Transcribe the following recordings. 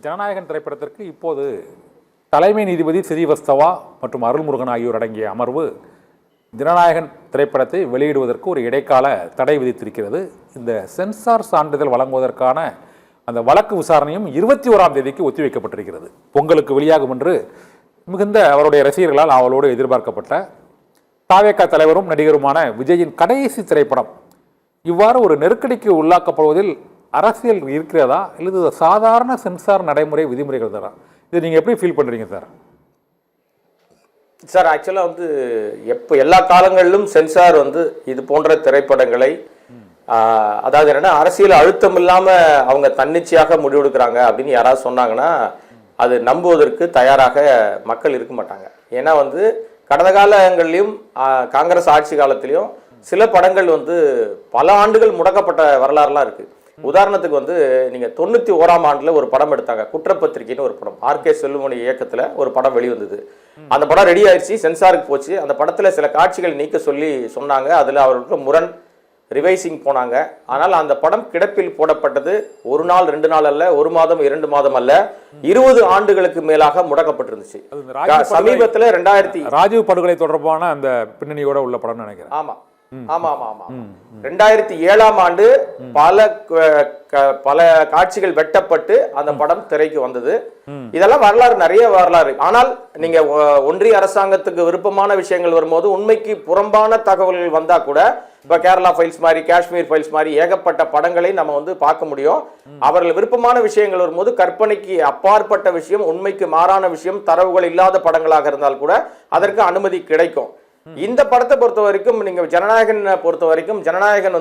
ஜனநாயகன் திரைப்படத்திற்கு இப்போது தலைமை நீதிபதி ஸ்ரீவஸ்தவா மற்றும் அருள்முருகன் ஆகியோர் அடங்கிய அமர்வு ஜனநாயகன் திரைப்படத்தை வெளியிடுவதற்கு ஒரு இடைக்கால தடை விதித்திருக்கிறது. இந்த சென்சார் சான்றிதழ் வழங்குவதற்கான அந்த வழக்கு விசாரணையும் 21ஆம் தேதிக்கு ஒத்திவைக்கப்பட்டிருக்கிறது. பொங்கலுக்கு வெளியாகும் என்று மிகுந்த அவருடைய ரசிகர்களால் அவளோடு எதிர்பார்க்கப்பட்ட தாவேகா தலைவரும் நடிகருமான விஜயின் கடைசி திரைப்படம் இவ்வாறு ஒரு நெருக்கடிக்கு உள்ளாக்கப்படுவதில் அரசியல் இருக்கிறதா இல்லது சாதாரண சென்சார் நடைமுறை விதிமுறைகள் தானா? இதை நீங்கள் எப்படி ஃபீல் பண்ணுறீங்க சார்? சார் ஆக்சுவலாக எல்லா காலங்களிலும் சென்சார் இது போன்ற திரைப்படங்களை அதாவது என்னன்னா அரசியல் அழுத்தம் இல்லாமல் அவங்க தன்னிச்சையாக முடிவெடுக்கிறாங்க அப்படின்னு யாராவது சொன்னாங்கன்னா அது நம்புவதற்கு தயாராக மக்கள் இருக்க மாட்டாங்க. ஏன்னா கடந்த காலங்கள்லையும் காங்கிரஸ் ஆட்சி காலத்திலையும் சில படங்கள் பல ஆண்டுகள் முடக்கப்பட்ட வரலாறுலாம் இருக்கு. உதாரணத்துக்கு நீங்க 91ஆம் ஆண்டுல ஒரு படம் எடுத்தாங்க, குற்றப்பத்திரிகைன்னு ஒரு படம், ஆர்கே செல்லுமணி இயக்கத்துல ஒரு படம் வெளிவந்தது. அந்த படம் ரெடி ஆயிடுச்சு, சென்சாருக்கு போச்சு. அந்த படத்துல சில காட்சிகள் நீக்க சொல்லி சொன்னாங்க, அதுல அவர்களுக்கு முரண் ரிவைசிங் போனாங்க. ஆனால் அந்த படம் கிடப்பில் போடப்பட்டது 1 நாள் 2 நாள் அல்ல, 1 மாதம் 2 மாதம் அல்ல, 20 ஆண்டுகளுக்கு மேலாக முடக்கப்பட்டிருந்துச்சு. சமீபத்துல ராஜீவ் படுகொலை தொடர்பான அந்த பின்னணியோட உள்ள படம் நினைக்கிறேன். ஆமா ஆமா ஆமா ஆமா 2007ஆம் ஆண்டு பல காட்சிகள் வெட்டப்பட்டு அந்த படம் திரைக்கு வந்தது. இதெல்லாம் வரலாறு, நிறைய வரலாறு. ஆனால் நீங்க ஒன்றிய அரசாங்கத்துக்கு விருப்பமான விஷயங்கள் வரும்போது உண்மைக்கு புறம்பான தகவல்கள் வந்தா கூட, இப்ப கேரளா ஃபைல்ஸ் மாதிரி, காஷ்மீர் ஃபைல்ஸ் மாதிரி ஏகப்பட்ட படங்களை நம்ம பார்க்க முடியும். அவர்கள் விருப்பமான விஷயங்கள் வரும்போது கற்பனைக்கு அப்பாற்பட்ட விஷயம், உண்மைக்கு மாறான விஷயம், தரவுகள் இல்லாத படங்களாக இருந்தால் கூட அதற்கு அனுமதி கிடைக்கும். இந்த படத்தை பொறுத்த வரைக்கும், நீங்க ஜனநாயகன் பொறுத்த வரைக்கும், ஜனநாயகன்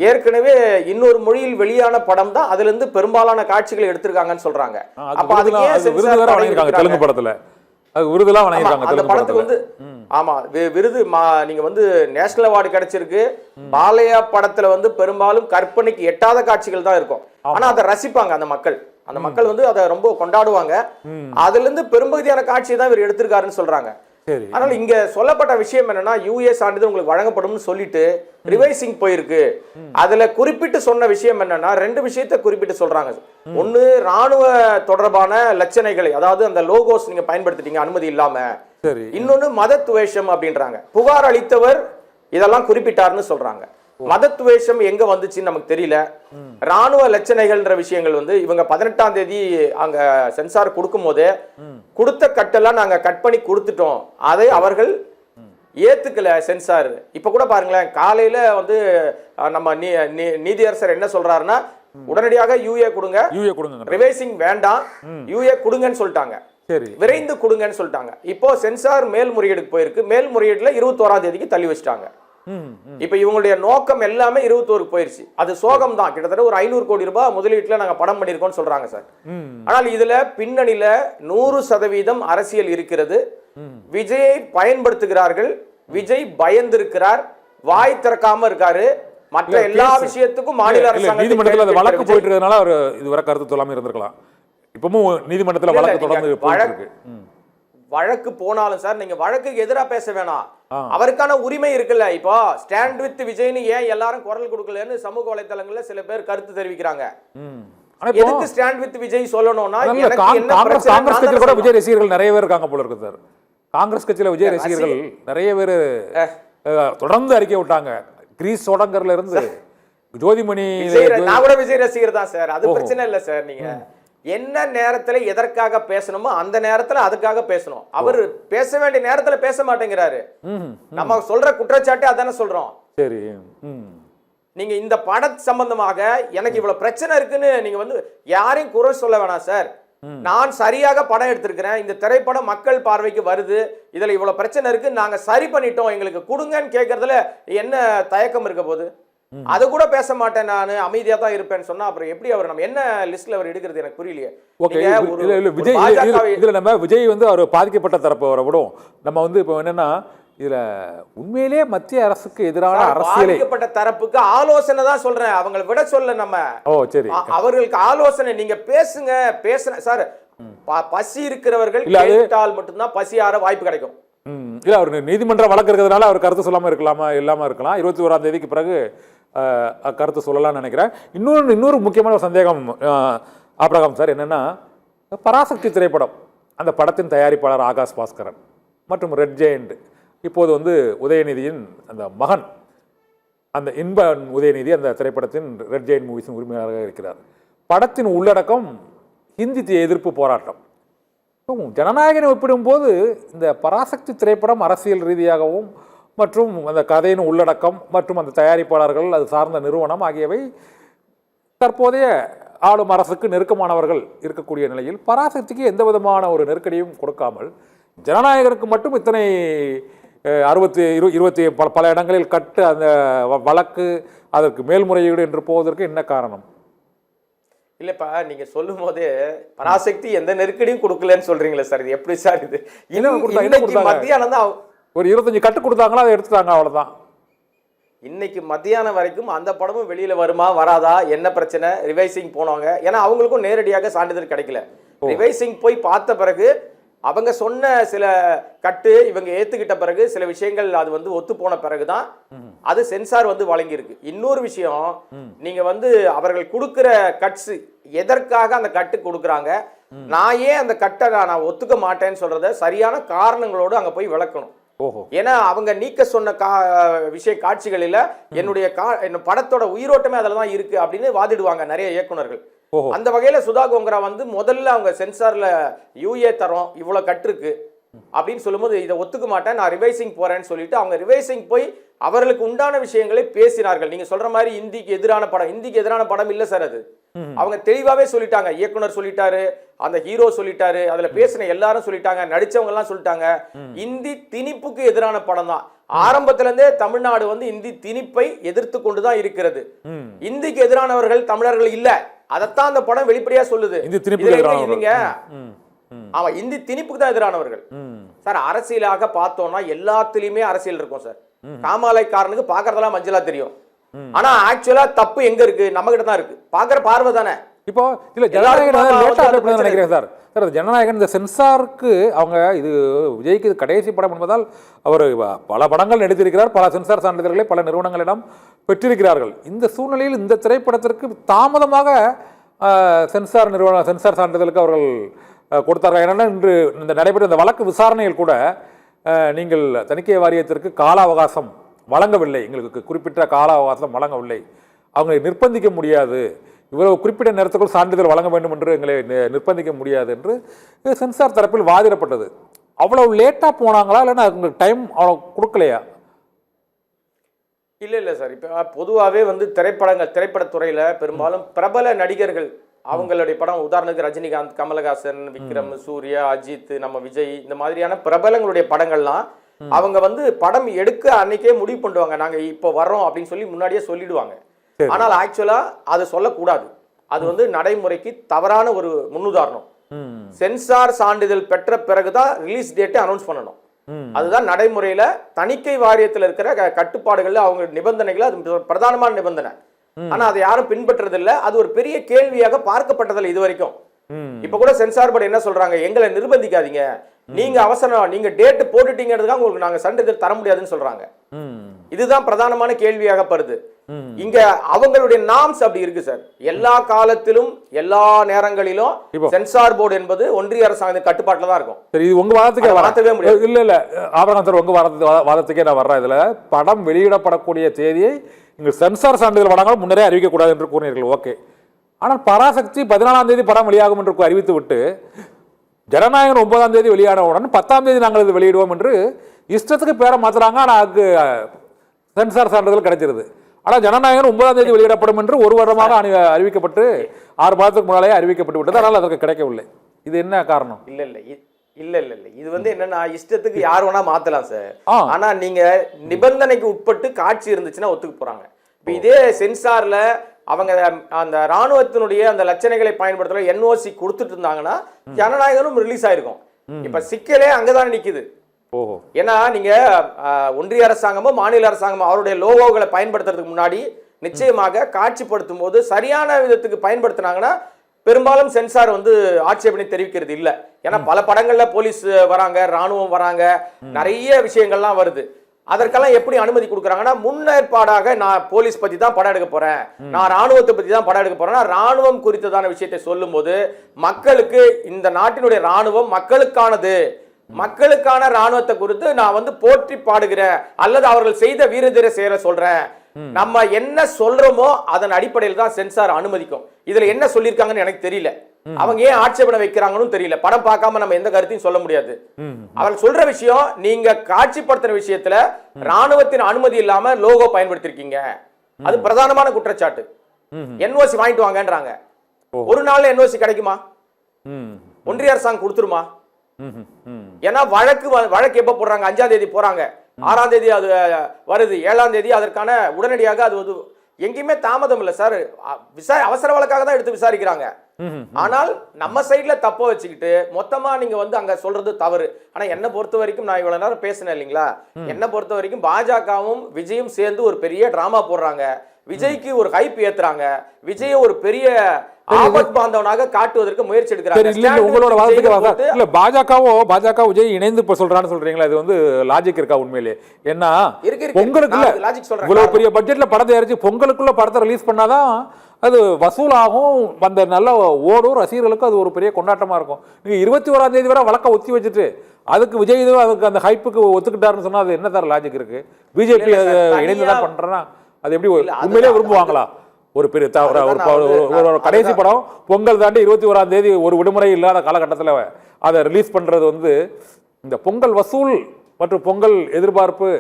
ஏற்கனவே இன்னொரு மொழியில் வெளியான படம் தான், அதுல இருந்து பெரும்பாலான காட்சிகளை எடுத்திருக்காங்கன்னு சொல்றாங்க. அப்ப அதுக்கு ஏன் தெலுங்கு படத்துல விருதுலாம் வழங்கிருக்காங்க. அந்த படத்துக்கு ஆமா விருது நீங்க நேஷனல் அவார்டு கிடைச்சிருக்கு. பாலையா படத்துல பெரும்பாலும் கற்பனைக்கு எட்டாத காட்சிகள் தான் இருக்கும். ஆனா அதை ரசிப்பாங்க அந்த மக்கள். அந்த மக்கள் அதை ரொம்ப கொண்டாடுவாங்க. அதுல இருந்து பெரும்பகுதியான காட்சியை தான் இவர் எடுத்திருக்காருன்னு சொல்றாங்க. ஆனால் இங்க சொல்லப்பட்ட விஷயம் என்னன்னா, யுஎஸ் சான்றிதழ் உங்களுக்கு வழங்கப்படும் சொல்லிட்டு ரிவைசிங் போயிருக்கு. அதுல குறிப்பிட்டு சொன்ன விஷயம் என்னன்னா, 2 விஷயத்தை குறிப்பிட்டு சொல்றாங்க. ஒண்ணு, ராணுவ தொடர்பான லட்சணைகளை, அதாவது அந்த லோகோஸ் நீங்க பயன்படுத்திட்டீங்க அனுமதி இல்லாம. இன்னொன்னு மத துவேஷம் அப்படின்றாங்க. புகார் அளித்தவர் இதெல்லாம் குறிப்பிட்டாருன்னு சொல்றாங்க. மத துவேஷம் எங்க வந்துச்சுன்னு நமக்கு தெரியல. ராணுவ லட்சணைகள்ன்ற விஷயங்கள் இவங்க 18ஆம் தேதி அங்க சென்சார் கொடுக்கும் போதே கொடுத்த கட்டெல்லாம் நாங்க கட் பண்ணி கொடுத்துட்டோம், அதை அவர்கள் ஏத்துக்கல சென்சார். இப்ப கூட பாருங்களேன், காலையில நம்ம நீதியரசர் என்ன சொல்றாருன்னா, உடனடியாக யூஏ கொடுங்க, ரிவைசிங் வேண்டாம், யூஏ கொடுங்கன்னு சொல்லிட்டாங்க, விரைந்து கொடுங்கன்னு சொல்லிட்டாங்க. இப்போ சென்சார் மேல்முறையீடுக்கு போயிருக்கு. மேல்முறையீடுல 21ஆம் தேதிக்கு தள்ளி வச்சிட்டாங்க. இப்ப இவங்களுடைய நோக்கம் எல்லாமே 21க்கு போயிருச்சு. அது சோகம் தான். கிட்டத்தட்ட ஒரு 500 கோடி ரூபாய் முதலீட்டுல நாங்க படம் பண்ணிருக்கோம்னு சொல்றாங்க சார். ஆனால் இதுல பின்னணியில 100% அரசியல் இருக்கிறது. விஜயை பயன்படுத்துகிறார்கள். விஜய் பயந்திருக்கிறார், வாய் திறக்காம இருக்காரு. மற்ற எல்லா விஷயத்துக்கும் மாநில அரசாங்கம் வழக்கு போயிட்டு இருக்கறதுனால அவர் இதுவரை கருத்து சொல்லாம இருந்திருக்கலாம். இப்பவும் நீதிமன்றத்துல வழக்கு தொடர்ந்து போயிட்டு இருக்கு. வழக்கு போனாலும் சார், நீங்க வழக்குக்கு எதிராக பேச வேணாம், அவருக்கான உரிமை இருக்குல்ல. இப்போ ஸ்டாண்ட் வித் விஜய்னு ஏன் எல்லாரும் குரல் கொடுக்கலன்னு சமூக வலைதளங்கள்ல சில பேர் கருத்து தெரிவிக்கிறாங்க. எதுக்கு ஸ்டாண்ட் வித் விஜய் சொல்லணும்னா, காங்கிரஸ் கட்சியில கூட விஜய் ரசிகர்கள் நிறைய பேர் இருக்காங்க போல இருக்கு சார். காங்கிரஸ் கட்சியில விஜய் ரசிகர்கள் நிறைய பேர் தொடர்ந்து அறிக்கை விட்டாங்க. கிரீஸ் சோடங்கர்ல இருந்து ஜோதிமணி. நான் கூட விஜய் ரசிகர் தான் சார், அது பிரச்சனை இல்ல சார். நீங்க என்ன நேரத்துல எதற்காக பேசணுமோ அந்த நேரத்துல அதுக்காக பேசணும். அவர் பேச வேண்டிய நேரத்துல பேச மாட்டேங்கிறாரு. நம்ம சொல்ற குற்றச்சாட்டு அதானே சொல்றோம். சரி, நீங்க இந்த பட சம்பந்தமாக எனக்கு இவ்வளவு பிரச்சனை இருக்குன்னு நீங்க யாரையும் குறை சொல்ல வேணாம் சார். நான் சரியாக படம் எடுத்திருக்கிறேன், இந்த திரைப்படம் மக்கள் பார்வைக்கு வருது, இதுல இவ்வளவு பிரச்சனை இருக்கு, நாங்க சரி பண்ணிட்டோம், எங்களுக்கு கொடுங்கன்னு கேட்கறதுல என்ன தயக்கம் இருக்க போகுது? அது கூட பேச மாட்டேன், நான் அமைதியா தான் இருப்பேன்னு சொன்னா அப்புறம் எப்படி அவர் நம்ம என்ன லிஸ்ட்ல அவர் எடுக்கிறது எனக்கு புரியலையே. இதுல நம்ம விஜய் அவர் பாதிக்கப்பட்ட தரப்பு வர விடும். நம்ம இப்போ என்னன்னா, இதுல உண்மையிலே மத்திய அரசுக்கு எதிரான அரசியல் தரப்புக்கு ஆலோசனை தான் சொல்றேன், அவங்களை விட சொல்ல நம்ம. சரி, அவர்களுக்கு ஆலோசனை நீங்க பேசுங்க. பேசுறேன் சார், பசி இருக்கிறவர்கள் கேட்டால் மட்டும்தான் பசி ஆற வாய்ப்பு கிடைக்கும். இல்ல, அவர் நீதிமன்ற வழக்கு இருக்கிறதுனால அவர் கருத்து சொல்லாம இருக்கலாம். 21ஆம் தேதிக்கு பிறகு கருத்து சொல்லலாம்னு நினைக்கிறேன். இன்னொரு முக்கியமான ஒரு சந்தேகம், ஆபிரகாம் சார், என்னன்னா பராசக்தி திரைப்படம், அந்த படத்தின் தயாரிப்பாளர் ஆகாஷ் பாஸ்கரன் மற்றும் ரெட் ஜெயண்ட், இப்போது வந்து உதயநிதியின் அந்த மகன், அந்த இன்ப உதயநிதி அந்த திரைப்படத்தின் ரெட் ஜெயண்ட் மூவிஸின் உரிமையாளராக இருக்கிறார். படத்தின் உள்ளடக்கம் ஹிந்தி எதிர்ப்பு போராட்டம். ஜனநாயகனை ஒப்பிடும்போது இந்த பராசக்தி திரைப்படம் அரசியல் ரீதியாகவும் மற்றும் அந்த கதையின் உள்ளடக்கம் மற்றும் அந்த தயாரிப்பாளர்கள், அது சார்ந்த நிறுவனம் ஆகியவை தற்போதைய ஆளும் அரசுக்கு நெருக்கமானவர்கள் இருக்கக்கூடிய நிலையில் பராசக்திக்கு எந்த விதமான ஒரு நெருக்கடியும் கொடுக்காமல் ஜனநாயகனுக்கு மட்டும் இத்தனை 20 பல இடங்களில் கட்டு அந்த வழக்கு, அதற்கு மேல்முறையீடு என்று போவதற்கு என்ன காரணம்? இல்லப்பா, நீங்க சொல்லும் போதே பராசக்தி எந்த நெருக்கடியும் கொடுக்கலன்னு சொல்றீங்களே சார், இது எப்படி சார்? இது இன்னைக்கு மத்தியானம் தான் ஒரு 25 கட்டு கொடுத்தாங்களா, அதை எடுத்துட்டாங்க, அவ்வளவுதான். இன்னைக்கு மத்தியானம் வரைக்கும் அந்த படமும் வெளியில வருமா வராதா, என்ன பிரச்சனை, ரிவைசிங் போனவங்க, ஏன்னா அவங்களுக்கும் நேரடியாக சான்றிதழ் கிடைக்கல. ரிவைசிங் போய் பார்த்த பிறகு அவங்க சொன்ன சில கட்டு இவங்க ஏத்துக்கிட்ட பிறகு சில விஷயங்கள் அது வந்து ஒத்து போன பிறகுதான் அது சென்சார் வந்து வழங்கியிருக்கு. இன்னொரு விஷயம், நீங்க வந்து அவர்கள் கொடுக்கிற கட்ஸ் எதற்காக அந்த கட்டு கொடுக்குறாங்க, நான் ஏன் அந்த கட்டை நான் ஒத்துக்க மாட்டேன்னு சொல்றத சரியான காரணங்களோடு அங்க போய் விளக்கணும். ஏன்னா அவங்க நீக்க சொன்ன காட்சிகளில என்னுடைய படத்தோட உயிரோட்டமே அதுல தான் இருக்கு அப்படின்னு வாதிடுவாங்க நிறைய இயக்குனர்கள். அந்த வகையில சுதா கோங்கரா வந்து முதல்ல அவங்க சென்சார்ல யூஏ தரோம், இவ்வளவு கட்டிருக்கு அப்படின்னு சொல்லும்போது இதை ஒத்துக்க மாட்டேன், நான் ரிவைசிங் போறேன்னு சொல்லிட்டு அவங்க ரிவைசிங் போய் அவர்களுக்கு உண்டான விஷயங்களை பேசினார்கள். நீங்க சொல்ற மாதிரி இந்திக்கு எதிரான படம் இல்ல சார். அது அவங்க தெளிவாவே சொல்லிட்டாங்க, இயக்குனர் சொல்லிட்டாரு, அந்த ஹீரோ சொல்லிட்டாரு, அதுல பேசின எல்லாரும் சொல்லிட்டாங்க, நடிச்சவங்க எல்லாம் சொல்லிட்டாங்க, இந்தி திணிப்புக்கு எதிரான படம் தான். ஆரம்பத்துல இருந்தே தமிழ்நாடு வந்து இந்தி திணிப்பை எதிர்த்து கொண்டுதான் இருக்கிறது. இந்திக்கு எதிரானவர்கள் தமிழர்கள் இல்ல, அதத்தான் அந்த படம் வெளிப்படையா சொல்லுது. ஆமா, இந்தி திணிப்புக்கு தான் எதிரானவர்கள் சார். அரசியலாக பார்த்தோம்னா எல்லாத்துலயுமே அரசியல் இருக்கும் சார். காமாலைக்காரனுக்கு பாக்குறதெல்லாம் மஞ்சளா தெரியும், ஆனா ஆக்சுவலா தப்பு எங்க இருக்கு, நம்ம கிட்ட தான் இருக்கு, பாக்குற பார்வை தானே. இப்போ இல்ல ஜனநாயகன் நினைக்கிறேன் சார். சார், ஜனநாயகன் இந்த சென்சாருக்கு அவங்க இது விஜய்க்கு கடைசி படம் என்பதால் அவர் பல படங்கள் நடித்திருக்கிறார், பல சென்சார் சான்றிதழ்களை பல நிறுவனங்களிடம் பெற்றிருக்கிறார்கள். இந்த சூழ்நிலையில் இந்த திரைப்படத்திற்கு தாமதமாக சென்சார் சான்றிதழுக்கு அவர்கள் கொடுத்தார்கள். ஏன்னா இன்று இந்த நடைபெற்ற இந்த வழக்கு விசாரணையில் கூட நீங்கள் தணிக்கை வாரியத்திற்கு கால அவகாசம் வழங்கவில்லை, எங்களுக்கு குறிப்பிட்ட கால அவகாசம் வழங்கவில்லை, அவங்களை நிர்பந்திக்க முடியாது, இவ்வளவு குறிப்பிட்ட நேரத்துக்குள் சான்றிதழ் வழங்க வேண்டும் என்று எங்களை நிர்பந்திக்க முடியாது என்று சென்சார் தரப்பில் வாதிடப்பட்டது. அவ்வளவு லேட்டா போனாங்களா, இல்லைன்னா உங்களுக்கு டைம் அவ்வளவு கொடுக்கலையா? இல்ல சார், இப்ப பொதுவாகவே வந்து திரைப்படத்துறையில பெரும்பாலும் பிரபல நடிகர்கள் அவங்களுடைய படம், உதாரணத்துக்கு ரஜினிகாந்த், கமலஹாசன், விக்ரம், சூர்யா, அஜித், நம்ம விஜய், இந்த மாதிரியான பிரபலங்களுடைய படங்கள்லாம் அவங்க வந்து படம் எடுக்க அன்னைக்கே முடிவு பண்ணுவாங்க, நாங்க இப்போ வர்றோம் அப்படின்னு சொல்லி முன்னாடியே சொல்லிடுவாங்க. ஆனால் ஆக்சுவலா அது சொல்லக்கூடாது, அது வந்து நடைமுறைக்கு தவறான ஒரு முன்னுதாரணம். சென்சார் சான்றிதழ் பெற்ற பிறகுதான் ரிலீஸ் டேட்டை அனௌன்ஸ் பண்ணணும். அதுதான் நடைமுறையில தணிக்கை வாரியத்தில் இருக்கிற கட்டுப்பாடுகள், அவங்க நிபந்தனைகள், அது பிரதானமான நிபந்தனை. ஆனா அதை யாரும் பின்பற்றது இல்ல, அது ஒரு பெரிய கேள்வியாக பார்க்கப்பட்டதில்லை இது வரைக்கும். இப்ப கூட சென்சார் போர்டு என்ன சொல்றாங்க, எங்களை நிர்பந்திக்காதீங்க, நீங்க அவசரம், நீங்க டேட் போட்டுட்டீங்கிறதுக்காக உங்களுக்கு நாங்க சான்றிதழ் தர முடியாதுன்னு சொல்றாங்க. இதுதான் பிரதானமான கேள்வியாக படுது. இங்க அவங்களுடைய நாம்ஸ் அப்படி இருக்கு சார். எல்லா காலத்திலும் எல்லா நேரங்களிலும் சென்சார் போர்டு என்பது ஒன்றிய அரசாங்க கட்டுப்பாட்டுல தான் இருக்கும். சரி, இது உங்க வாதத்துக்கே மாற்றவே முடியாது. இல்ல ஆபரகம் சார், உங்க வாதத்துக்கே நான் வர்றேன். இதுல படம் வெளியிடப்படக்கூடிய தேதியை இங்க சென்சார் சான்றிதழ் வழங்க முன்னரே அறிவிக்க கூடாது என்று கூறினீர்கள், ஓகே. ஆனால் பராசக்தி 14ஆம் தேதி படம் வெளியாகும் என்று அறிவித்து விட்டு ஜனநாயகன் 9ஆம் தேதி வெளியானவுடன் 10ஆம் தேதி நாங்கள் இது வெளியிடுவோம் என்று இஷ்டத்துக்கு பேரை மாத்துறாங்க. ஆனால் அதுக்கு சென்சார் சான்றிதழ் கிடைச்சிருது. ஆனால் ஜனநாயகன் 9ஆம் தேதி வெளியிடப்படும் என்று ஒரு வருடமாக அறிவிக்கப்பட்டு 6 மாதத்துக்கு முன்னாலே அறிவிக்கப்பட்டு விட்டது, அதனால் அதற்கு கிடைக்கவில்லை. இது என்ன காரணம்? இல்ல இது வந்து என்னன்னா, இஷ்டத்துக்கு யார் வேணா மாத்தலாம் சார். ஆனா நீங்க நிபந்தனைக்கு உட்பட்டு காட்சி இருந்துச்சுன்னா ஒத்துக்க போறாங்க. இப்ப இதே சென்சார்ல அவங்க அந்த ராணுவத்தினுடைய அந்த லட்சணைகளை பயன்படுத்தல என்ஓசி கொடுத்துட்டு இருந்தாங்கன்னா ஜனநாயகனும் ரிலீஸ் ஆயிருக்கும். இப்ப சிக்கலே அங்கதான் நிக்குது. ஏன்னா நீங்க ஒன்றிய அரசாங்கமோ மாநில அரசாங்கமோ அவருடைய லோகோகளை பயன்படுத்துறதுக்கு முன்னாடி நிச்சயமாக காட்சிப்படுத்தும் போது சரியான விதத்துக்கு பயன்படுத்தினாங்கன்னா பெரும்பாலும் சென்சார் வந்து ஆட்சேபனை தெரிவிக்கிறது இல்ல. ஏன்னா பல படங்கள்ல போலீஸ் வராங்க, ராணுவம் வராங்க, நிறைய விஷயங்கள்லாம் வருது. அதற்கெல்லாம் எப்படி அனுமதி கொடுக்குறாங்கன்னா முன்னேற்பாடாக நான் போலீஸ் பத்தி தான் படம் எடுக்க போறேன், நான் ராணுவத்தை பத்தி தான் படம் எடுக்க போறேன்னா ராணுவம் குறித்ததான விஷயத்தை சொல்லும் போது மக்களுக்கு இந்த நாட்டினுடைய ராணுவம் மக்களுக்கானது, மக்களுக்கான ராணுவத்தை குறித்து நான் வந்து போற்றி பாடுகிறேன் அல்லது அவர்கள் செய்த வீரதீர செயலை சொல்றேன், நம்ம என்ன சொல்றோமோ அதன் அடிப்படையில் தான் சென்சார் அனுமதிக்கும். இதுல என்ன சொல்லியிருக்காங்கன்னு எனக்கு தெரியல, அவங்க ஏன் ஆட்சேபனை வைக்கிறாங்கன்னு தெரியல. படம் பார்க்காம நம்ம எந்த கருத்தையும் சொல்ல முடியாது. அவங்க சொல்ற விஷயம், நீங்க காட்சிப்படுத்துற விஷயத்துல ராணுவத்தின் அனுமதி இல்லாம லோகோ பயன்படுத்திருக்கீங்க, அது பிரதானமான குற்றச்சாட்டு. என்ஓசி வாங்கிட்டு வாங்கன்றாங்க. ஒரு நாள்ல என்ஓசி கிடைக்குமா? ஒன்றிய அரசாங்கம் கொடுத்துருமா? ஏன்னா வழக்கு எப்ப போடுறாங்க? 5ஆம் தேதி போறாங்க, 6ஆம் தேதி அது வருது, 7ஆம் தேதி அதற்கான உடனடியாக அது எங்கேயுமே தாமதம் இல்ல சார். அவசர வழக்காக தான் எடுத்து விசாரிக்கிறாங்க. ஆனால் நம்ம சைட்ல தப்ப வச்சுக்கிட்டு மொத்தமா நீங்க வந்து அங்க சொல்றது தவறு. ஆனா என்ன பொறுத்த வரைக்கும், நான் இவ்வளவு நேரம் பேசினேன் இல்லைங்களா, என்ன பொறுத்த வரைக்கும் பாஜகவும் விஜயும் சேர்ந்து ஒரு பெரிய டிராமா போடுறாங்க. விஜய்க்கு ஒரு ஹைப் ஏத்துறாங்க, விஜய் ஒரு பெரிய ஆபத் பாந்தவனாக காட்டுவதற்கு முயற்சி எடுக்கிறாங்க. உங்களோட வார்த்தைக்கு இல்ல பாஜக விஜய் இணைந்து இப்ப சொல்றான்னு சொல்றீங்களா? இது வந்து லாஜிக் இருக்கா உண்மையிலே? ஏன்னா பொங்கலுக்கு இவ்வளவு பெரிய பட்ஜெட்ல படத்தை தயாரிச்சு பொங்கலுக்குள்ள படத்தை ரிலீஸ் பண்ணாதான் அது வசூலாகும், அந்த நல்ல ஓடும், ரசிகர்களுக்கு அது ஒரு பெரிய கொண்டாட்டமா இருக்கும். நீங்க 21ஆம் தேதி வரை வழக்க ஒத்தி வச்சுட்டு அதுக்கு விஜய் அதுக்கு அந்த ஹைப்புக்கு ஒத்துக்கிட்டாருன்னு சொன்னா அது என்ன தர லாஜிக் இருக்கு? பிஜேபி இணைந்துதான் பண்றேன்னா அது எப்படி உண்மையிலே விரும்புவாங்களா? ஒரு பெரிய ஒரு கடைசி படம் பொங்கல் தாண்டி 21ஆம் தேதி ஒரு விடுமுறை இல்லாத காலகட்டத்தில் அதை ரிலீஸ் பண்றது வந்து இந்த பொங்கல் வசூல் மற்றும் பொங்கல் எதிர்பார்ப்பு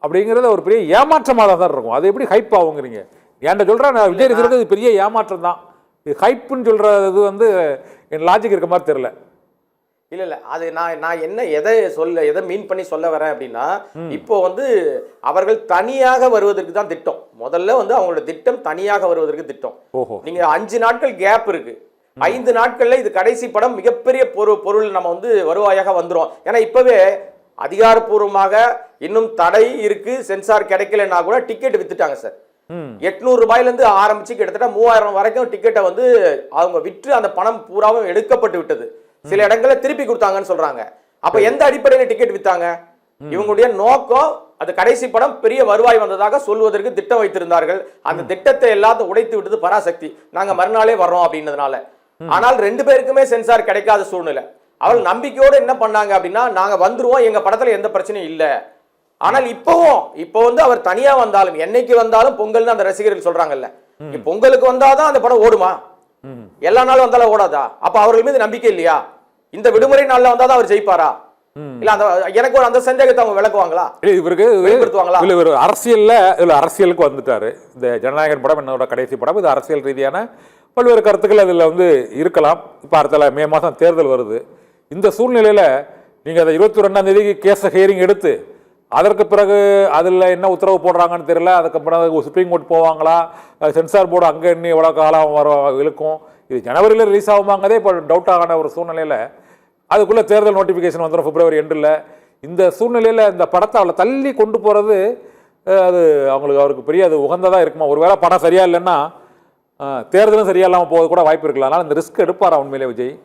அப்படிங்கிறது ஒரு பெரிய ஏமாற்றமாக தான் இருக்கும். அது எப்படி ஹைப் ஆகுங்கிறீங்க? ஏன்ட சொல்றேன், விஜய் ரசிகர்களுக்கு பெரிய ஏமாற்றம் தான். ஹைப்புன்னு சொல்றது வந்து என் லாஜிக் இருக்க மாதிரி தெரியல. இல்ல அது நான் என்ன எதை மீன் பண்ணி சொல்ல வரேன் அப்படின்னா, இப்போ வந்து அவர்கள் தனியாக வருவதற்கு தான் திட்டம். முதல்ல வந்து அவங்களோட திட்டம் தனியாக வருவதற்கு திட்டம். நீங்க 5 நாட்கள் கேப் இருக்கு, 5 நாட்கள்ல இது கடைசி படம் மிகப்பெரிய பொருள் நம்ம வந்து வருவாயாக வந்துரும். ஏன்னா இப்பவே அதிகாரப்பூர்வமாக இன்னும் தடை இருக்கு, சென்சார் கிடைக்கலன்னா கூட டிக்கெட் வித்துட்டாங்க சார். 800 ரூபாயில இருந்து ஆரம்பிச்சு கிட்டத்தட்ட 3000 வரைக்கும் டிக்கெட்டை வந்து அவங்க விற்று அந்த பணம் பூராவும் எடுக்கப்பட்டு விட்டது. சில இடங்கள்ல திருப்பி கொடுத்தாங்கன்னு சொல்றாங்க. அப்ப எந்த அடிப்படையில் டிக்கெட் வித்தாங்க? இவங்களுடைய நோக்கம் அது கடைசி படம் பெரிய வருவாய் வந்ததாக சொல்வதற்கு திட்டம் வைத்திருந்தார்கள். அந்த திட்டத்தை எல்லாத்தையும் உடைத்து விட்டது பராசக்தி. நாங்க மறுநாளே வர்றோம் அப்படின்றதுனால. ஆனால் 2 பேருக்குமே சென்சார் கிடைக்காத சூழ்நிலை. அவள் நம்பிக்கையோடு என்ன பண்ணாங்க அப்படின்னா, நாங்க வந்துருவோம், எங்க படத்துல எந்த பிரச்சனையும் இல்ல. ஆனால் இப்போ வந்து அவர் தனியா வந்தாலும் என்னைக்கு வந்தாலும் பொங்கல் அந்த ரசிகர்கள் சொல்றாங்கல்ல, பொங்கலுக்கு வந்தாதான் அந்த படம் ஓடுமா? எல்லா நாளும் வந்தாலும் ஓடாதா? அப்ப அவர்கள் மீது நம்பிக்கை இல்லையா? இந்த விடுமுறை நாள்ல வந்தாதான் அவர் ஜெயிப்பாரா? இல்ல எனக்கு ஒரு அந்த சந்தேகத்தை அவங்க விளக்குவாங்களா? இவருக்கு இல்ல இவர் அரசியலுக்கு வந்துட்டாரு. இந்த ஜனநாயகன் படம் என்னோட கடைசி படம். இது அரசியல் ரீதியான பல்வேறு கருத்துக்கள் அதுல வந்து இருக்கலாம். இப்ப அடுத்த மே மாசம் தேர்தல் வருது. இந்த சூழ்நிலையில நீங்க அதை 22ஆம் தேதிக்கு கேஸ் ஹியரிங் எடுத்து அதற்கு பிறகு அதில் என்ன உத்தரவு போடுறாங்கன்னு தெரியல. அதுக்கப்புறம் சுப்ரீம் கோர்ட் போவாங்களா, சென்சார் போர்டு அங்கே இன்னும் எவ்வளோ காலம் இழுக்கும், இது ஜனவரியில் ரிலீஸ் ஆகுமாங்கதே இப்போ டவுட் ஆகான ஒரு சூழ்நிலையில் அதுக்குள்ளே தேர்தல் நோட்டிஃபிகேஷன் வந்துடும் பிப்ரவரி எண்டில். இந்த சூழ்நிலையில் இந்த படத்தை அவளை தள்ளி கொண்டு போகிறது அது அவருக்கு பெரிய அது உகந்ததாக இருக்குமா? ஒருவேளை படம் சரியா இல்லைன்னா தேர்தலும் சரியா இல்லாமல் போக கூட வாய்ப்பு இருக்கலாம். அதனால் இந்த ரிஸ்க் எடுப்பாரா உண்மையிலே விஜய்?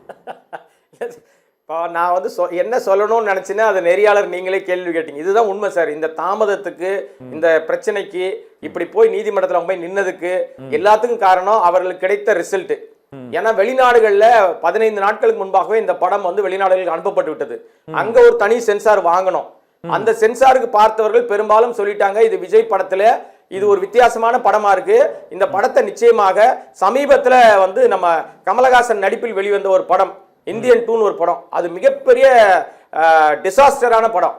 நான் வந்து என்ன சொல்லணும்னு நினைச்சேன்னா அதை நெறியாளர் நீங்களே கேள்வி கேட்டீங்க. இதுதான் உண்மை சார். இந்த தாமதத்துக்கு, இந்த பிரச்சனைக்கு, இப்படி போய் நீதிமன்றத்தில் போய் நின்னதுக்கு எல்லாத்துக்கும் காரணம் அவர்களுக்கு கிடைத்த ரிசல்ட். ஏன்னா வெளிநாடுகள்ல 15 நாட்களுக்கு முன்பாகவே இந்த படம் வந்து வெளிநாடுகளுக்கு அனுப்பப்பட்டு விட்டது. அங்க ஒரு தனி சென்சார் வாங்கணும். அந்த சென்சாருக்கு பார்த்தவர்கள் பெரும்பாலும் சொல்லிட்டாங்க, இது விஜய் படத்துல இது ஒரு வித்தியாசமான படமா இருக்கு, இந்த படத்தை நிச்சயமாக சமீபத்துல வந்து நம்ம கமலஹாசன் நடிப்பில் வெளிவந்த ஒரு படம் இந்தியன் 2 ஒரு படம், அது மிகப்பெரிய டிசாஸ்டரான படம்,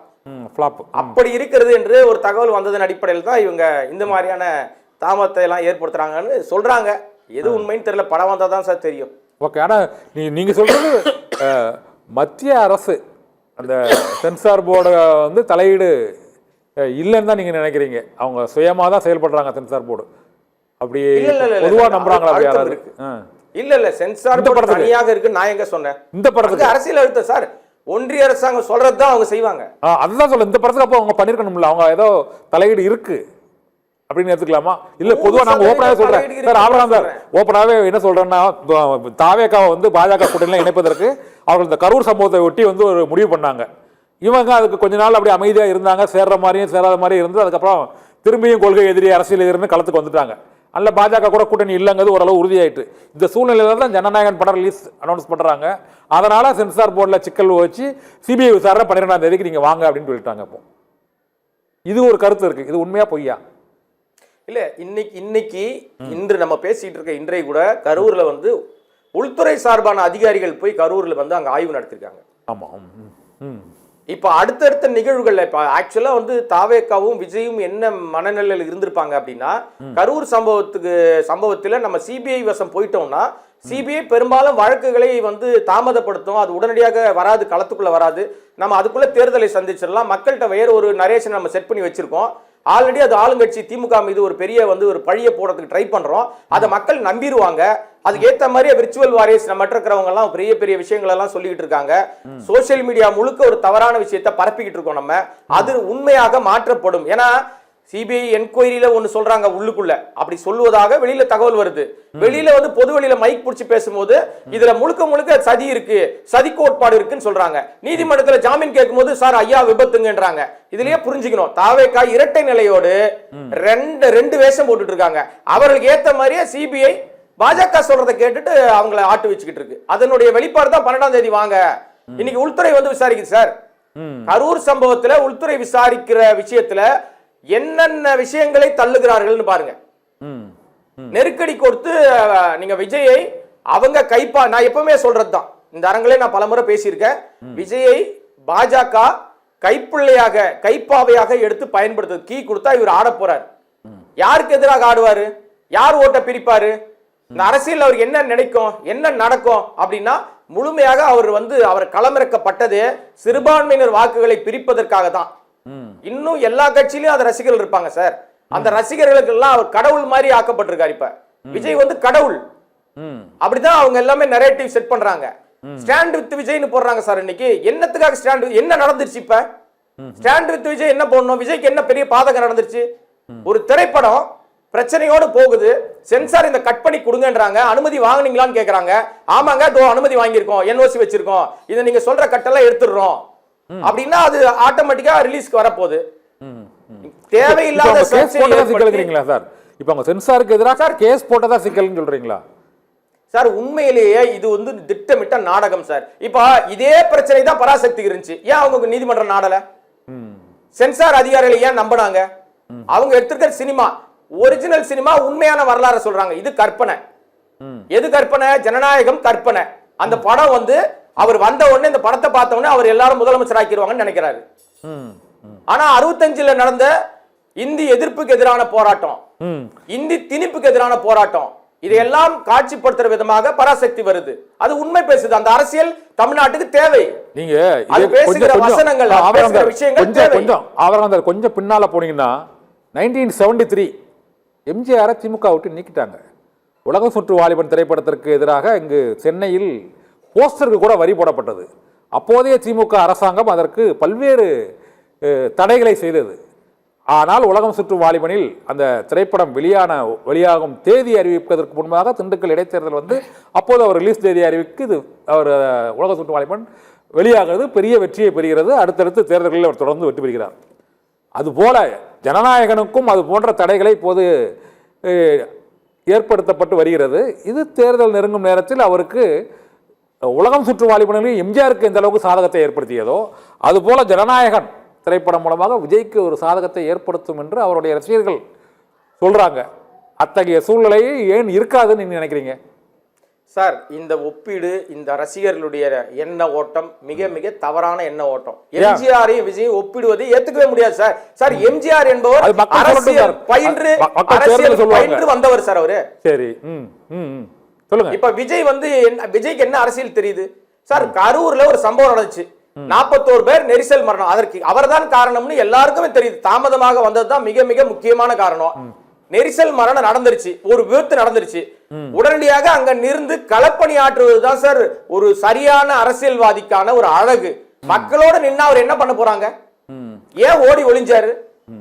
அப்படி இருக்கிறது என்று ஒரு தகவல் வந்ததன் அடிப்படையில் தான் இவங்க இந்த மாதிரியான தாமதத்தை எல்லாம் ஏற்படுத்துறாங்கன்னு சொல்றாங்க. எது உண்மைன்னு தெரியல, படம் வந்தா தான் சார் தெரியும். ஓகே, ஆனா நீங்க சொல்றது மத்திய அரசு அந்த சென்சார் போர்டு வந்து தலையீடு இல்லைன்னு தான் நீங்க நினைக்கிறீங்க? அவங்க சுயமா தான் செயல்படுறாங்க சென்சார் போர்டு, அப்படி பொதுவா நம்புறாங்களா யாராவது? இல்ல சென்சார் போர்டு தனியாக இருக்கு நான் எங்க சொன்னேன்? இந்த படத்துக்கு அரசியல் அழுத்தம் சார், ஒன்றிய அரசாங்கம் சொல்றதுதான் அவங்க செய்வாங்க. அதுதான் சொல்ல, இந்த படத்துக்கு அப்போ அவங்க பண்ணிருக்கணும்ல, அவங்க ஏதோ தலையீடு இருக்கு அப்படின்னு எடுத்துக்கலாமா? இல்ல பொதுவா நாங்க ஓப்பனாவே சொல்றேன் சார், ஆவலாம் சார், ஓப்பனாவே என்ன சொல்றேன்னா, தாவேக்காவை வந்து பாஜக கூட்டணியில இணைப்பதற்கு அவர்கள் இந்த கரூர் சம்பவத்தை ஒட்டி வந்து ஒரு முடிவு பண்ணாங்க. இவங்க அதுக்கு கொஞ்ச நாள் அப்படி அமைதியா இருந்தாங்க, சேர்ற மாதிரியும் சேராத மாதிரியும் இருந்து அதுக்கப்புறம் திரும்பியும் கொள்கை எதிரி அரசியல் எதிரின்னு களத்துக்கு வந்துட்டாங்க. அல்ல பாஜக கூட கூட்டணி இல்லைங்கிறது ஓரளவு உறுதியாயிட்டு. இந்த சூழ்நிலையில தான் ஜனநாயகன் படம் ரிலீஸ் அனௌன்ஸ் பண்றாங்க. அதனால சென்சார் போர்டில் சிக்கல் வச்சு சிபிஐ விசாரணை 12ஆம் தேதிக்கு நீங்க வாங்க அப்படின்னு சொல்லிட்டாங்க. இப்போ இது ஒரு கருத்து இருக்கு. இது உண்மையா பொய்யா? இல்ல இன்னைக்கு இன்று நம்ம பேசிட்டு இருக்க இன்றைய கூட கரூர்ல வந்து உள்துறை சார்பான அதிகாரிகள் போய் கரூர்ல வந்து அங்க ஆய்வு நடத்திருக்காங்க. ஆமா. இப்ப அடுத்தடுத்த நிகழ்வுகள்ல இப்ப ஆக்சுவலா வந்து தாவேக்காவும் விஜயும் என்ன மனநிலையில் இருந்திருப்பாங்க அப்படின்னா, கரூர் சம்பவத்துல நம்ம சிபிஐ வசம் போயிட்டோம்னா சிபிஐ பெரும்பாலும் வழக்குகளை வந்து தாமதப்படுத்தும், அது உடனடியாக வராது, களத்துக்குள்ள வராது, நம்ம அதுக்குள்ள தேர்தலை சந்திச்சிடலாம், மக்கள்கிட்ட வேற ஒரு நரேஷன் நம்ம செட் பண்ணி வச்சிருக்கோம், ஆல்ரெடி அது ஆளுங்கட்சி திமுக மீது ஒரு பெரிய வந்து ஒரு பழிய போடுறதுக்கு ட்ரை பண்றோம், அதை மக்கள் நம்பிடுவாங்க, அதுக்கு ஏத்த மாதிரி விர்ச்சுவல் வாரியர்ஸ் நம்ம இருக்கிறவங்க எல்லாம் பெரிய பெரிய விஷயங்கள் எல்லாம் சொல்லிட்டு இருக்காங்க, சோசியல் மீடியா முழுக்க ஒரு தவறான விஷயத்தை பரப்பிக்கிட்டு இருக்கோம் நம்ம, அது உண்மையாக மாற்றப்படும். ஏன்னா சிபிஐ என்கொயரியில ஒன்னு சொல்றாங்க உள்ளுக்குள்ள, அப்படி சொல்லுவதாக வெளியில தகவல் வருது, வெளியில வந்து பொது வெளியில மைக் பிடிச்சி பேசும்போது இதுல முழுக்க முழுக்க சதி இருக்கு, சதி கோட்பாடு இருக்குன்னு சொல்றாங்க. நீதிமன்றத்துல ஜாமீன் கேட்கும் போது சார் ஐயா விபத்துங்கன்றாங்க. இதுலயே புரிஞ்சுக்கணும், தாவேக்கா இரட்டை நிலையோடு ரெண்டு வேஷம் போட்டுட்டு இருக்காங்க. அவர்களுக்கு ஏத்த மாதிரியே சிபிஐ பாஜக சொல்றதை கேட்டுட்டு அவங்கள ஆட்டு வச்சுக்கிட்டு இருக்கு. அதனுடைய வெளிப்பாடு தான் 12ஆம் தேதி வாங்க. இன்னைக்கு உள்துறை வந்து விசாரிக்குது சார். கரூர் சம்பவத்துல உள்துறை விசாரிக்கிற விஷயத்துல என்னென்ன விஷயங்களை தள்ளுகிறார்கள் பாருங்க. நெருக்கடி கொடுத்து நீங்க விஜயை அவங்க நான் எப்பவுமே சொல்றதுதான், இந்த அரங்கிலே நான் பலமுறை பேசியிருக்கேன், விஜயை பாஜக கைப்பாவையாக எடுத்து பயன்படுத்துறது, கீ கொடுத்தா இவர் ஆட போறாரு. யாருக்கு எதிராக ஆடுவாரு, யார் ஓட்ட பிரிப்பாரு, இந்த அரசியல் அவருக்கு என்ன நினைக்கும், என்ன நடக்கும் அப்படின்னா முழுமையாக அவர் களமிறக்கப்பட்டதே சிறுபான்மையினர் வாக்குகளை பிரிப்பதற்காக தான். இன்னும் எல்லா கட்சியிலும் அந்த ரசிகர்கள் இருப்பாங்க சார். அந்த ரசிகர்களுக்கு எல்லாம் அவர் கடவுள் மாதிரி ஆக்கப்பட்டிருக்காரு. இப்ப விஜய் வந்து கடவுள், அப்படிதான் அவங்க எல்லாமே நரேட்டிவ் செட் பண்றாங்க. ஸ்டாண்ட் வித் விஜய்னு போடுறாங்க சார். இன்னைக்கு என்னத்துக்காக ஸ்டாண்ட், என்ன நடந்துருச்சு? இப்ப ஸ்டாண்ட் வித் விஜய் என்ன போடணும்? விஜய்க்கு என்ன பெரிய பாதகம் நடந்துருச்சு? ஒரு திரைப்படம் பிரச்சனையோடு போகுது, சென்சார் இந்த கட் பண்ணி கொடுங்கன்றாங்க, அனுமதி வாங்குனீங்களான்னு கேக்குறாங்க. ஆமாங்க, அனுமதி வாங்கியிருக்கோம், என்ஓசி வச்சிருக்கோம், இதை நீங்க சொல்ற கட்டெல்லாம் எடுத்துடுறோம் அப்படின்னா அது ஆட்டோமேட்டிக்கா ரிலீஸ்க்கு வரப்போகுது. தேவையில்லாத சிக்கல்ங்கிறீங்களா சார்? இப்போ அவங்க சென்சாருக்கு எதிராக சார் கேஸ் போட்டதா சிக்கல்னு சொல்றீங்களா சார்? உண்மையிலேயே இது வந்து திட்டமிட்ட நாடகம் சார். இப்ப இதே பிரச்சனை தான் பராசக்தி இருந்துச்சு, ஏன் அவங்க நீதிமன்றம் நாடல? சென்சார் அதிகாரிகள் ஏன் நம்பினாங்க? அவங்க எடுத்திருக்கிற சினிமா ஒரிஜினல் சினிமா, உண்மையான வரலாறு சொல்றாங்க. இது கற்பனை. எது கற்பனை? ஜனநாயகம் கற்பனை. அந்த படம் வந்து அவர் வந்த உடனே, இந்த படத்தை பார்த்த உடனே அவர் எல்லாரும் முதலமைச்சர் ஆக்கிடுவாங்கன்னு நினைக்கிறாரு. ஆனா 65ல நடந்த இந்தி எதிர்ப்புக்கு எதிரான போராட்டம், இந்தி திணிப்புக்கு எதிரான போராட்டம், இதையெல்லாம் காட்சிப்படுத்துற விதமாக பராசக்தி வருது. அது உண்மை பேசுது. அந்த அரசியல் தமிழ்நாட்டுக்கு தேவை. நீங்க பேசுகிற வசனங்கள், விஷயங்கள் கொஞ்சம் பின்னால போனீங்கன்னா 1973 எம்ஜிஆரை திமுக விட்டு நீக்கிட்டாங்க. உலகம் சுற்று வாலிபன் திரைப்படத்திற்கு எதிராக இங்கு சென்னையில் போஸ்டருக்கு கூட வரி போடப்பட்டது. அப்போதைய திமுக அரசாங்கம் அதற்கு பல்வேறு தடைகளை செய்தது. ஆனால் உலகம் சுற்று வாலிபனில் அந்த திரைப்படம் வெளியாகும் தேதி அறிவிப்பதற்கு முன்பாக திண்டுக்கல் இடைத்தேர்தல் வந்து அப்போது அவர் ரிலீஸ் தேதி அறிவிக்கு இது அவர் உலகம் சுற்று வாலிபன் வெளியாகிறது, பெரிய வெற்றியை பெறுகிறது. அடுத்தடுத்து தேர்தல்களில் அவர் தொடர்ந்து வெற்றி பெறுகிறார். அதுபோல ஜனநாயகனுக்கும் அது போன்ற தடைகளை இப்போது ஏற்படுத்தப்பட்டு வருகிறது. இது தேர்தல் நெருங்கும் நேரத்தில் அவருக்கு உலகம் சுற்று வாலிபனில் எம்ஜிஆருக்கு எந்த அளவுக்கு சாதகத்தை ஏற்படுத்தியதோ அதுபோல ஜனநாயகன் திரைப்படம் மூலமாக விஜய்க்கு ஒரு சாதகத்தை ஏற்படுத்தும் என்று அவருடைய ரசிகர்கள் சொல்றாங்க. அத்தகைய சூழ்நிலையை ஏன் இருக்காதுன்னு நீங்க நினைக்கிறீங்க சார்? இந்த ஒப்பீடு, இந்த ரசிகர்களுடைய எண்ண ஓட்டம் மிக மிக தவறான எண்ண ஓட்டம். எம்ஜிஆரையும் விஜயும் ஒப்பிடுவதை ஏத்துக்கவே முடியாது சார். சார், எம்ஜிஆர் என்பவர் அரசியல் பயின்று வந்தவர் சார். அவரு சரி சொல்லுங்க. இப்ப விஜய் வந்து விஜய்க்கு என்ன அரசியல் தெரியுது சார்? கரூர்ல ஒரு சம்பவம் நடந்துச்சு, 41 பேர் நெரிசல் மரணம். அதற்கு அவர்தான் காரணம்னு எல்லாருக்குமே தெரியுது. தாமதமாக வந்ததுதான் மிக மிக முக்கியமான காரணம். நெரிசல் மரணம் நடந்துருச்சு, ஒரு விபத்து நடந்துருச்சு, உடனடியாக அங்க நின்று களப்பணி ஆற்றுவதுதான் சார் ஒரு சரியான அரசியல்வாதிக்கான ஒரு அழகு. மக்களோட நின்னா அவர் என்ன பண்ண போறாங்க? ஏன் ஓடி ஒளிஞ்சாரு?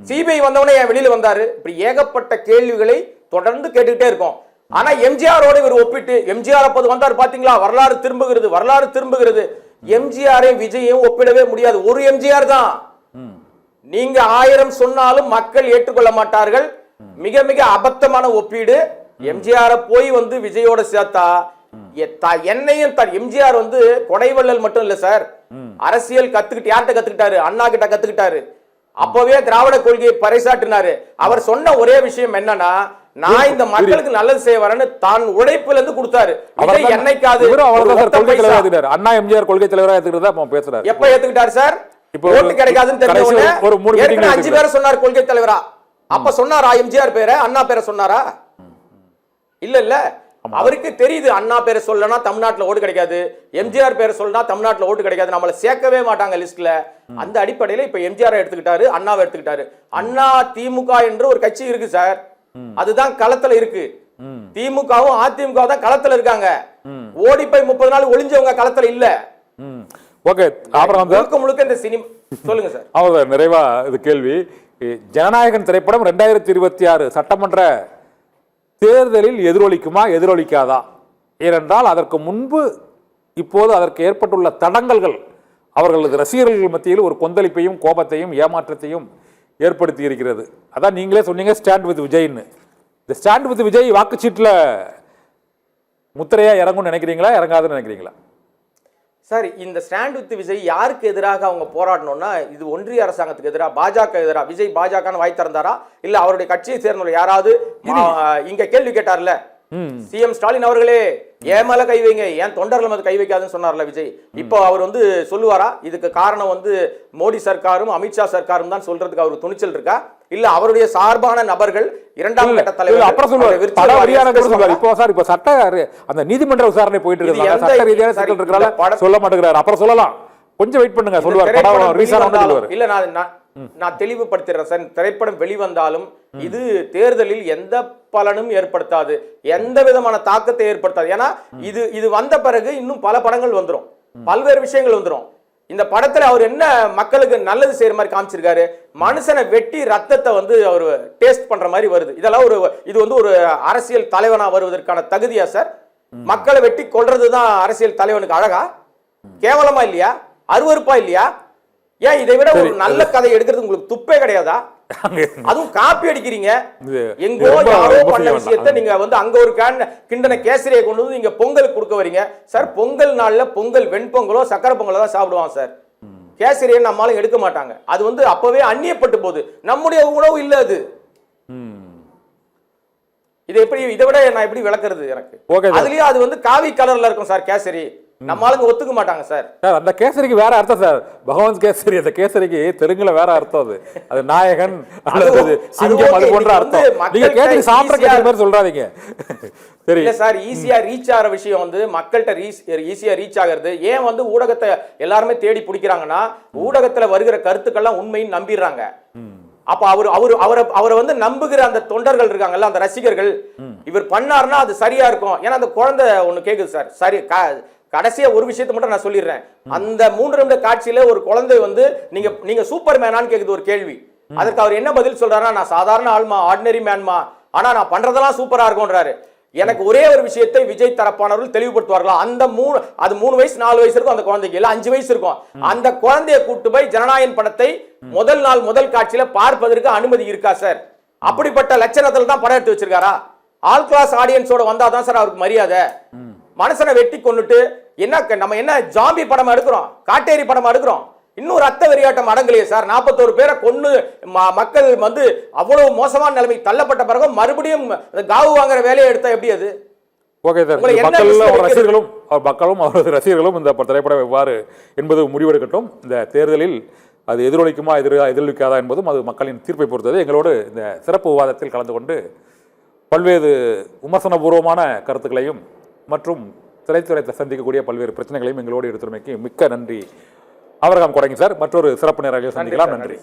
சிபிஐ வந்தவனே ஏன் வெளியில வந்தாரு? இப்படி ஏகப்பட்ட கேள்விகளை தொடர்ந்து கேட்டுக்கிட்டே இருக்கோம். ஆனா எம்ஜிஆரோட இவர் ஒப்பிட்டு, எம்ஜிஆர் அப்போது வந்தார் பாத்தீங்களா, வரலாறு திரும்புகிறது, வரலாறு திரும்புகிறது. எம்ஜிஆரையும் விஜயையும் ஒப்பிடவே முடியாது. ஒரு எம்ஜிஆர் தான். நீங்க 1000 சொன்னாலும் மக்கள் ஏற்றுக்கொள்ள மாட்டார்கள். மிக மிக அபத்தமான ஒப்பீடு. எம்ஜிஆரை போய் வந்து விஜயோட சேர்த்தா என்னையும் எம்ஜிஆர் வந்து கொடைவள்ளல் மட்டும் இல்ல சார், அரசியல் கத்துக்கிட்டு யார்கிட்ட கத்துக்கிட்டாரு? அண்ணா கிட்ட கத்துக்கிட்டாரு. அப்பவே திராவிட கொள்கையை பறைசாற்றினாரு. அவர் சொன்ன ஒரே விஷயம் என்னன்னா, நான் இந்த மக்களுக்கு நல்லது செய்ய வரேன்னு தான் உழைப்புல இருந்து கொடுத்தாரு. என்னைக்காவது அண்ணா எம்ஜிஆர் கொள்கை தலைவரா ஏத்துக்கிட்டதா பேசுறாரு. எப்ப ஏத்துக்கிட்டாரு சார்? ஓட்டு கிடைக்காதுன்னு தெரிஞ்ச உடனே 5 பேரை சொன்னார் கொள்கை தலைவரா. அப்ப சொன்னாரா எம்ஜிஆர் பேரை, அண்ணா பேரை சொன்னாரா? இல்ல இல்ல. அவருக்கு தெரியுது அண்ணா பேரை சொல்லனா தமிழ்நாட்டுல ஓட்டு கிடைக்காது, எம்ஜிஆர் பேரை சொல்லனா தமிழ்நாட்டுல ஓட்டு கிடைக்காது, நம்மள சேர்க்கவே மாட்டாங்க லிஸ்ட்ல. அந்த அடிப்படையில இப்ப எம்ஜிஆர் எடுத்துக்கிட்டாரு, அண்ணாவை எடுத்துக்கிட்டாரு. அண்ணா திமுக என்று ஒரு கட்சி இருக்கு சார், அதுதான் களத்துல இருக்கு. திமுகவும் அதிமுக தான் களத்துல இருக்காங்க. ஓடி போய் 30 நாள் ஒளிஞ்சவங்க களத்துல இல்ல. ஓகே, அப்புறம் முழுக்க இந்த சினிமா சொல்லுங்க சார். அவ்வளவுதான், நிறைவா இது கேள்வி. ஜனநாயகன் திரைப்படம் 2026 சட்டமன்ற தேர்தலில் எதிரொலிக்குமா எதிரொலிக்காதா? ஏனென்றால் அதற்கு முன்பு இப்போது அதற்கு ஏற்பட்டுள்ள தடங்கல்கள் அவர்களது ரசிகர்கள் மத்தியில் ஒரு கொந்தளிப்பையும் கோபத்தையும் ஏமாற்றத்தையும் ஏற்படுத்தி இருக்கிறது. அதான் நீங்களே சொன்னீங்க ஸ்டாண்ட் வித் விஜய்ன்னு. இந்த ஸ்டாண்ட் வித் விஜய் வாக்குச்சீட்டில் முத்திரையா இறங்கும்னு நினைக்கிறீங்களா, இறங்காதுன்னு நினைக்கிறீங்களா? சார், இந்த ஸ்டாண்ட் வித் விஜய் யாருக்கு எதிராக அவங்க போராடணும்னா, இது ஒன்றிய அரசாங்கத்துக்கு எதிராக, பாஜக எதிராக. விஜய் பாஜக வாய் திறந்தாரா இல்ல அவருடைய கட்சியை சேர்ந்தவங்க யாராவது இங்க கேள்வி கேட்டார்ல சிஎம் ஸ்டாலின் அவர்களே, ஏன் மேல கை வைங்க, ஏன் தொண்டர்கள் மேல கை வைக்காதுன்னு சொன்னார்ல விஜய். இப்போ அவர் வந்து சொல்லுவாரா இதுக்கு காரணம் வந்து மோடி சர்க்காரும் அமித்ஷா சர்க்காரும் தான் சொல்றதுக்கு அவருக்கு துணிச்சல் இருக்கா? இல்ல அவருடைய சார்பான நபர்கள் இரண்டாம் கட்ட தலைவர் அப்புறம் சொல்லுவார். இப்போ சார், இப்போ சட்ட அந்த நீதிமன்ற விசாரணை போயிட்டு இருக்கு, சட்ட ரீதியான சிக்கல் இருக்கறனால சொல்ல மாட்டேங்கிறார். அப்புறம் சொல்லலாம், கொஞ்சம் வெயிட் பண்ணுங்க, சொல்லுவார். இல்ல நான் தெளிவுபடுத்துறேன் சார். திரைப்படம் வெளிவந்தாலும் இது தேர்தலில் எந்த பலனும் ஏற்படுத்தாது, எந்த விதமான தாக்கத்தை ஏற்படுத்தாது. ஏன்னா இது வந்த பிறகு இன்னும் பல படங்கள் வந்துரும், பல்வேறு விஷயங்கள் வந்துரும். இந்த படத்துல அவர் என்ன மக்களுக்கு நல்லது செய்யற மாதிரி காமிச்சிருக்காரு, மனுஷனை வெட்டி ரத்தத்தை வந்து அவர் டேஸ்ட் பண்ற மாதிரி வருது. இதெல்லாம் இது வந்து ஒரு அரசியல் தலைவனா வருவதற்கான தகுதியா சார்? மக்களை வெட்டி கொல்றதுதான் அரசியல் தலைவனுக்கு அழகா? கேவலமா இல்லையா? அருவருப்பா இல்லையா? ஏன் இதை விட ஒரு நல்ல கதை எடுக்கிறது உங்களுக்கு துப்பே கிடையாதா? அதுவும் காப்பி அடிக்கிறீங்க. எங்கோ யாரோ பண்ண விஷயத்தை நீங்க வந்து அங்க ஒரு கிண்டன கேசரியை கொண்டு வந்து நீங்க பொங்கலுக்கு கொடுக்க வரீங்க சார். பொங்கல் நாள்ல பொங்கல் வெண்பொங்கலோ சக்கரை பொங்கலோ தான் சாப்பிடுவாங்க சார். கேசரியை நம்மளால எடுக்க மாட்டாங்க. அது வந்து அப்பவே அந்நியப்பட்டு போகுது. நம்முடைய உணவு இல்ல அது. இதை விட நான் எப்படி விளக்குறது? எனக்கு அதுலயும் அது வந்து காவி கலர்ல இருக்கும் சார் கேசரி. நம்மளுக்கு ஒத்துக்க மாட்டாங்க சார். அந்த கேசரிக்கு வேற அர்த்தம் சார், பகவான் கேசரி. அந்த கேசரிக்கு தெலுங்குல வேற அர்த்தம், அது அது நாயகன் அல்லது சிங்கம் அது போன்ற அர்த்தம். நீங்க கேசரி சாப்பிட்ற கேசரி மாதிரி சொல்றாதீங்க. சரி சார், ஈஸியா ரீச் ஆகிற விஷயம் வந்து மக்கள்கிட்ட ஈஸியா ரீச் ஆகிறது. ஏன் வந்து ஊடகத்தை எல்லாருமே தேடி பிடிக்கிறாங்கன்னா, ஊடகத்துல வருகிற கருத்துக்கள்லாம் உண்மைன்னு நம்பிடுறாங்க. அப்ப அவரை வந்து நம்புகிற அந்த தொண்டர்கள் இருக்காங்கல்ல, அந்த ரசிகர்கள், இவர் பண்ணாருன்னா அது சரியா இருக்கும். ஏன்னா அந்த குழந்தை ஒண்ணு கேக்குது சார். சரி, கடைசியா ஒரு விஷயத்தை மட்டும் நான் சொல்லிடுறேன். அந்த 3 நிமிட காட்சியில ஒரு குழந்தை வந்து நீங்க சூப்பர் மேனான்னு கேக்குது ஒரு கேள்வி. அதுக்கு அவர் என்ன பதில் சொல்றாருன்னா, நான் சாதாரண ஆள்மா, ஆர்டினரி மேன்மா, ஆனா நான் பண்றதெல்லாம் சூப்பரா இருக்கும்ன்றாரு. எனக்கு ஒரே ஒரு விஷயத்தை விஜய் தரப்பானவர்கள் தெளிவுபடுத்துவார்களா? அந்த 3 வயசு 4 வயசு இருக்கும் அந்த குழந்தைக்கு, இல்ல 5 வயசு இருக்கும். அந்த குழந்தைய கூட்டு போய் ஜனநாயகன் படத்தை முதல் நாள் முதல் காட்சியில பார்ப்பதற்கு அனுமதி இருக்கா சார்? அப்படிப்பட்ட லட்சணத்துல தான் படம் எடுத்து வச்சிருக்காரா? ஆல் கிளாஸ் ஆடியன்ஸோட வந்தாதான் சார் அவருக்கு மரியாதை. மனுஷனை வெட்டி கொண்டுட்டு நம்ம என்ன ஜாம்பி படம் எடுக்கிறோம், காட்டேரி படம் எடுக்கிறோம், இன்னும் ரத்த வெறியாட்டம் அடங்கலையே சார். 41 பேரை கொன்னு மக்கள் வந்து அவ்வளவு மோசமான நிலைமை தள்ளப்பட்ட பிறகு மறுபடியும் காவு வாங்குற வேலையை எடுத்தா எப்படி அது? ஓகே சார், மக்களும் அவரது ரசிகர்களும் இந்த திரைப்படம் எவ்வாறு என்பது முடிவெடுக்கட்டும். இந்த தேர்தலில் அது எதிரொலிக்குமா எதிரொலிக்காதா என்பதும் அது மக்களின் தீர்ப்பை பொறுத்தது. எங்களோடு இந்த சிறப்பு விவாதத்தில் கலந்து கொண்டு பல்வேறு விமர்சனபூர்வமான கருத்துக்களையும் மற்றும் திரைத்துறையை சந்திக்கக்கூடிய பல்வேறு பிரச்சனைகளையும் எங்களோடு எடுத்துரைமைக்கு மிக்க நன்றி. அவர்காம் கொடங்கி சார். மற்றொரு சிறப்பு நேரத்தில் சந்திக்கலாம். நன்றி.